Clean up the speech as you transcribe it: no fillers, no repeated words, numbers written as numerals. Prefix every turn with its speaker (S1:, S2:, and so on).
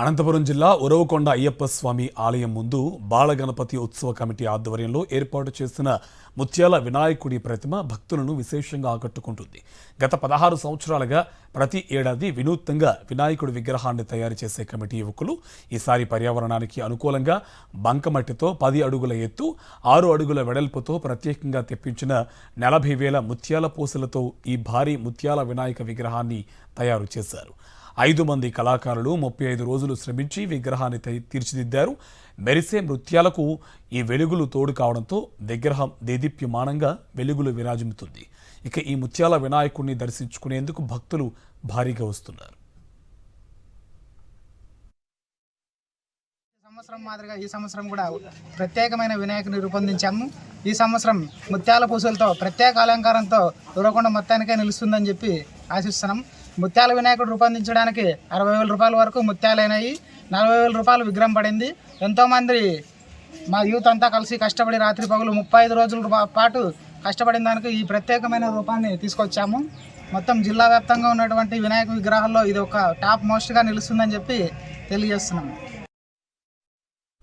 S1: అనంతపురం జిల్లా ఉరవకొండ అయ్యప్ప స్వామి ఆలయం ముందు బాలగణపతి ఉత్సవ కమిటీ ఆధ్వర్యంలో ఏర్పాటు చేసిన ముత్యాల వినాయకుడి ప్రతిమ భక్తులను విశేషంగా ఆకట్టుకుంటుంది. గత 16 సంవత్సరాలుగా ప్రతి ఏడాది వినూత్నంగా వినాయకుడి విగ్రహాన్ని తయారు చేసే కమిటీ యువకులు ఈసారి పర్యావరణానికి అనుకూలంగా బంకమట్టితో 10 అడుగుల ఎత్తు 6 అడుగుల వెడల్పుతో ప్రత్యేకంగా తెప్పించిన 40,000 ముత్యాల పూసలతో ఈ భారీ ముత్యాల వినాయక విగ్రహాన్ని తయారు చేశారు. 5 మంది కళాకారులు 35 రోజులు శ్రమించి విగ్రహాన్ని తీర్చిదిద్దారు. మెరిసే నృత్యాలకు ఈ వెలుగులు తోడు కావడంతో విగ్రహం దేదీప్యమానంగా వెలుగులు విరాజిమ్ముతుంది. ఇక ఈ ముత్యాల వినాయకుడిని దర్శించుకునేందుకు భక్తులు భారీగా వస్తున్నారు.
S2: సంవత్సరం మాదిరిగా ఈ సంవత్సరం కూడా ప్రత్యేకమైన వినాయకుని రూపొందించాము. ఈ సంవత్సరం ముత్యాల పూసలతో ప్రత్యేక అలంకారంతో ఉరవకొండ మొత్తానికే నిలుస్తుందని చెప్పి ఆశిస్తున్నాం. ముత్యాల వినాయకుడు రూపొందించడానికి 60,000 రూపాయల వరకు ముత్యాలైనాయి. 40,000 రూపాయలు విగ్రహం పడింది. ఎంతోమంది మా యూత్ అంతా కలిసి కష్టపడి రాత్రి పగులు 35 రోజుల పాటు కష్టపడిన దానికి ఈ ప్రత్యేకమైన రూపాన్ని తీసుకొచ్చాము. మొత్తం జిల్లా వ్యాప్తంగా ఉన్నటువంటి వినాయక విగ్రహాల్లో ఇది ఒక టాప్ మోస్ట్గా నిలుస్తుందని చెప్పి తెలియజేస్తున్నాము.